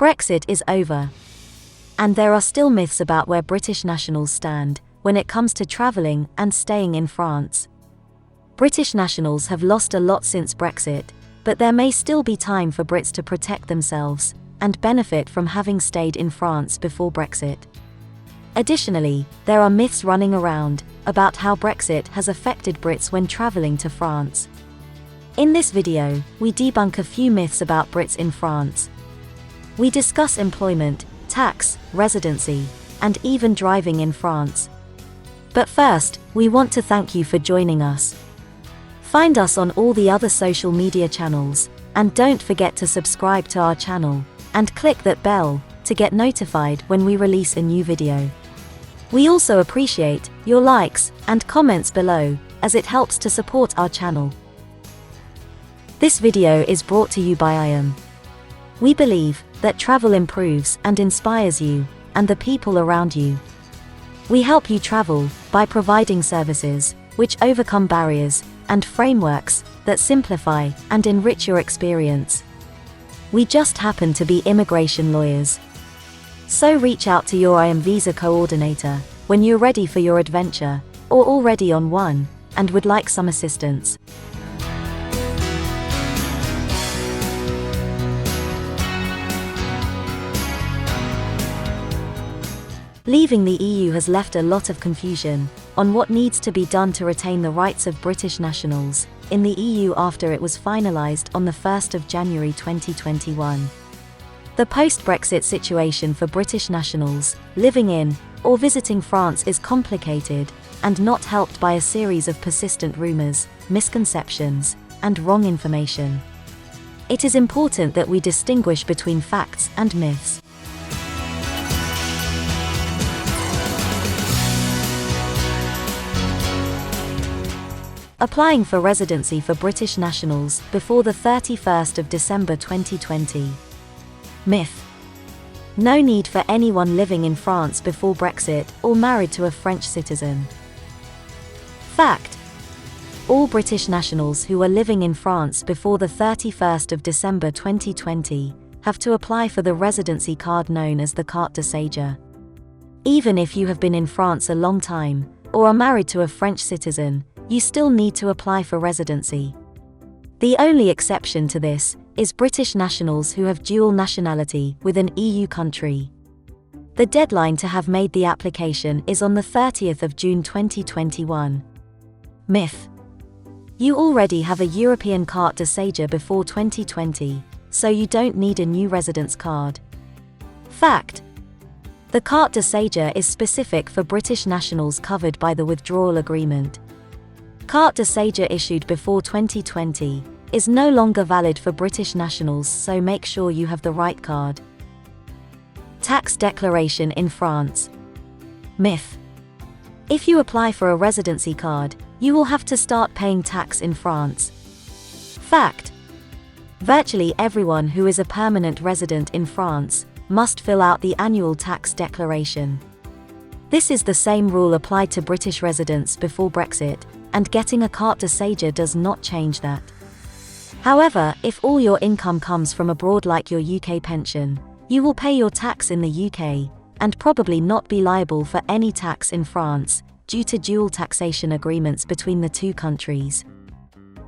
Brexit is over. And there are still myths about where British nationals stand when it comes to travelling and staying in France. British nationals have lost a lot since Brexit, but there may still be time for Brits to protect themselves and benefit from having stayed in France before Brexit. Additionally, there are myths running around about how Brexit has affected Brits when travelling to France. In this video, we debunk a few myths about Brits in France. We discuss employment, tax, residency, and even driving in France. But first, we want to thank you for joining us. Find us on all the other social media channels, and don't forget to subscribe to our channel, and click that bell to get notified when we release a new video. We also appreciate your likes and comments below, as it helps to support our channel. This video is brought to you by IAM. We believe that travel improves and inspires you and the people around you. We help you travel by providing services which overcome barriers and frameworks that simplify and enrich your experience. We just happen to be immigration lawyers. So reach out to your IAM visa coordinator when you're ready for your adventure, or already on one, and would like some assistance. Leaving the EU has left a lot of confusion on what needs to be done to retain the rights of British nationals in the EU after it was finalised on the 1st of January 2021. The post-Brexit situation for British nationals living in or visiting France is complicated and not helped by a series of persistent rumours, misconceptions, and wrong information. It is important that we distinguish between facts and myths. Applying for residency for British nationals before the 31st of December 2020. Myth. No need for anyone living in France before Brexit or married to a French citizen. Fact. All British nationals who are living in France before the 31st of December 2020 have to apply for the residency card known as the Carte de Séjour. Even if you have been in France a long time or are married to a French citizen, you still need to apply for residency. The only exception to this is British nationals who have dual nationality with an EU country. The deadline to have made the application is on the 30th of June 2021. Myth. You already have a European Carte de Séjour before 2020, so you don't need a new residence card. Fact. The Carte de Séjour is specific for British nationals covered by the withdrawal agreement. Carte de Séjour issued before 2020 is no longer valid for British nationals, so make sure you have the right card. Tax declaration in France. Myth. If you apply for a residency card, you will have to start paying tax in France. Fact. Virtually everyone who is a permanent resident in France must fill out the annual tax declaration. This is the same rule applied to British residents before Brexit, and getting a Carte de Séjour does not change that. However, if all your income comes from abroad like your UK pension, you will pay your tax in the UK, and probably not be liable for any tax in France, due to dual taxation agreements between the two countries.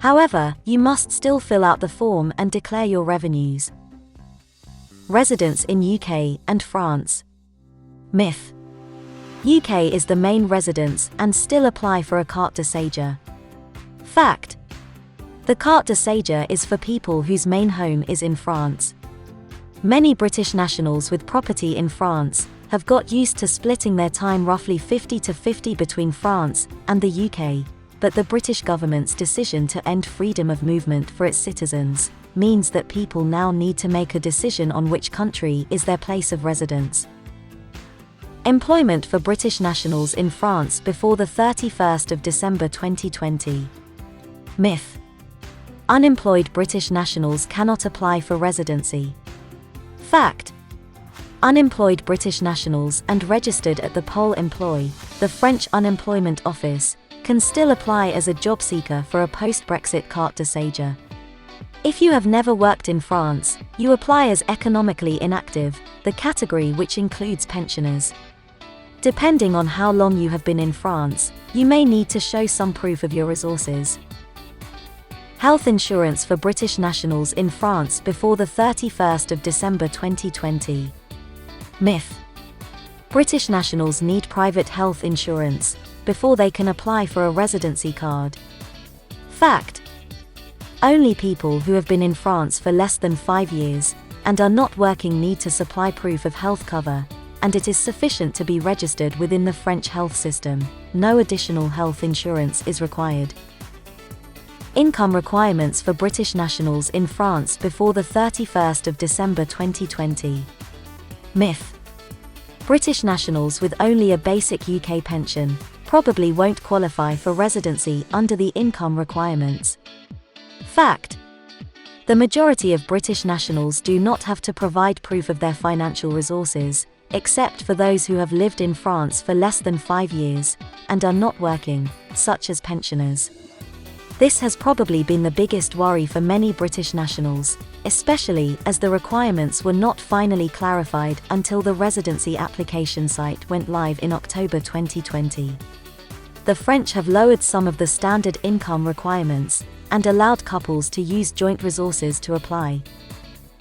However, you must still fill out the form and declare your revenues. Residence in UK and France. Myth. UK is the main residence and still apply for a Carte de Séjour. Fact. The Carte de Séjour is for people whose main home is in France. Many British nationals with property in France have got used to splitting their time roughly 50-50 between France and the UK, but the British government's decision to end freedom of movement for its citizens means that people now need to make a decision on which country is their place of residence. Employment for British nationals in France before the 31st of December 2020. Myth. Unemployed British nationals cannot apply for residency. Fact. Unemployed British nationals and registered at the Pôle emploi, the French unemployment office, can still apply as a job seeker for a post-Brexit Carte de Séjour. If you have never worked in France, you apply as economically inactive, the category which includes pensioners. Depending on how long you have been in France, you may need to show some proof of your resources. Health insurance for British nationals in France before the 31st of December 2020. Myth. British nationals need private health insurance before they can apply for a residency card. Fact. Only people who have been in France for less than 5 years and are not working need to supply proof of health cover, and it is sufficient to be registered within the French health system. No additional health insurance is required. Income requirements for British nationals in France before the 31st of December 2020. Myth. British nationals with only a basic UK pension probably won't qualify for residency under the income requirements. Fact. The majority of British nationals do not have to provide proof of their financial resources, except for those who have lived in France for less than 5 years and are not working, such as pensioners. This has probably been the biggest worry for many British nationals, especially as the requirements were not finally clarified until the residency application site went live in October 2020. The French have lowered some of the standard income requirements and allowed couples to use joint resources to apply.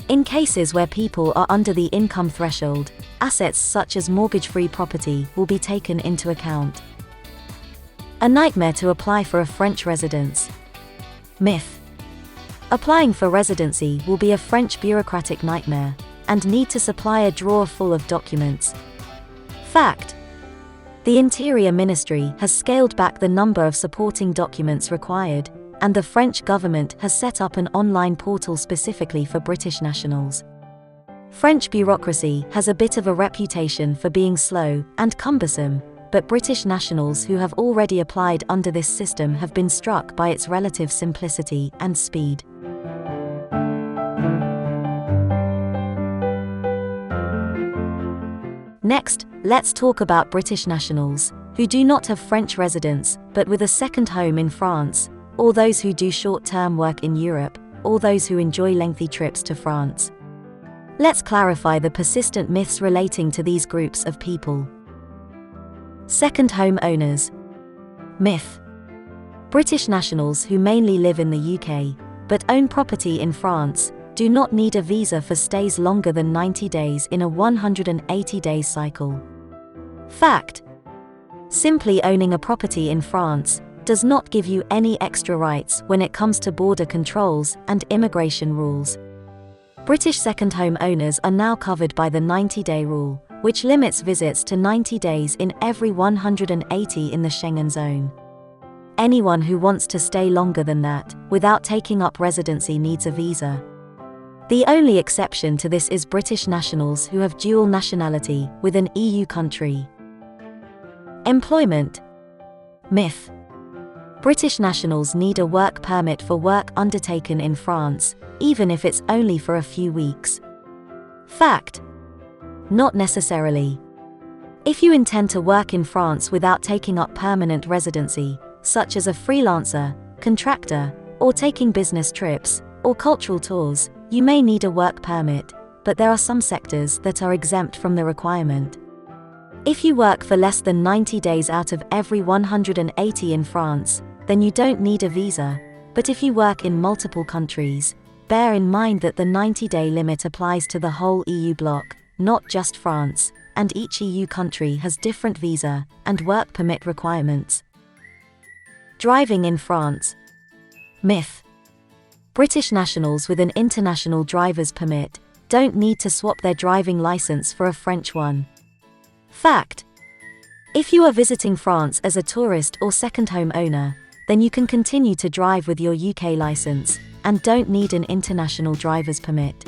In cases where people are under the income threshold, assets such as mortgage-free property will be taken into account. A nightmare to apply for a French residence. Myth. Applying for residency will be a French bureaucratic nightmare and need to supply a drawer full of documents. Fact. The Interior Ministry has scaled back the number of supporting documents required, and the French government has set up an online portal specifically for British nationals. French bureaucracy has a bit of a reputation for being slow and cumbersome, but British nationals who have already applied under this system have been struck by its relative simplicity and speed. Next, let's talk about British nationals who do not have French residence but with a second home in France, or those who do short-term work in Europe, or those who enjoy lengthy trips to France. Let's clarify the persistent myths relating to these groups of people. Second home owners. Myth. British nationals who mainly live in the UK, but own property in France, do not need a visa for stays longer than 90 days in a 180-day cycle. Fact. Simply owning a property in France does not give you any extra rights when it comes to border controls and immigration rules. British second home owners are now covered by the 90-day rule, which limits visits to 90 days in every 180 in the Schengen zone. Anyone who wants to stay longer than that, without taking up residency, needs a visa. The only exception to this is British nationals who have dual nationality with an EU country. Employment. Myth. British nationals need a work permit for work undertaken in France, even if it's only for a few weeks. Fact. Not necessarily. If you intend to work in France without taking up permanent residency, such as a freelancer, contractor, or taking business trips, or cultural tours, you may need a work permit, but there are some sectors that are exempt from the requirement. If you work for less than 90 days out of every 180 in France, then you don't need a visa, but if you work in multiple countries, bear in mind that the 90-day limit applies to the whole EU bloc, not just France, and each EU country has different visa and work permit requirements. Driving in France. Myth. British nationals with an international driver's permit don't need to swap their driving license for a French one. Fact. If you are visiting France as a tourist or second home owner, then you can continue to drive with your UK license and don't need an international driver's permit.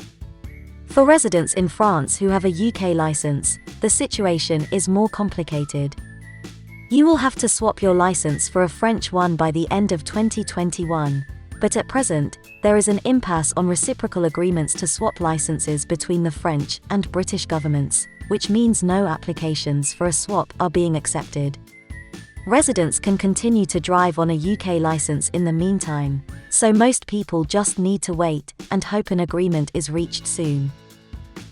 For residents in France who have a UK license, the situation is more complicated. You will have to swap your license for a French one by the end of 2021, but at present, there is an impasse on reciprocal agreements to swap licenses between the French and British governments, which means no applications for a swap are being accepted. Residents can continue to drive on a UK license in the meantime, so most people just need to wait and hope an agreement is reached soon.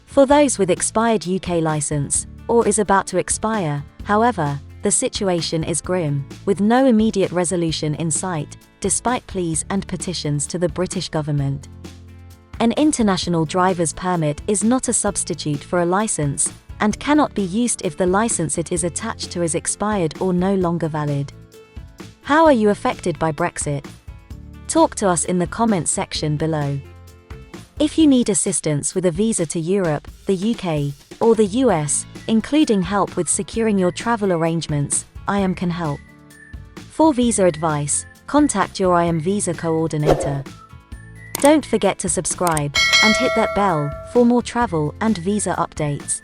For those with expired UK license, or is about to expire, however, the situation is grim, with no immediate resolution in sight, despite pleas and petitions to the British government. An international driver's permit is not a substitute for a license, and cannot be used if the license it is attached to is expired or no longer valid. How are you affected by Brexit? Talk to us in the comments section below. If you need assistance with a visa to Europe, the UK, or the US, including help with securing your travel arrangements, IAM can help. For visa advice, contact your IAM visa coordinator. Don't forget to subscribe and hit that bell for more travel and visa updates.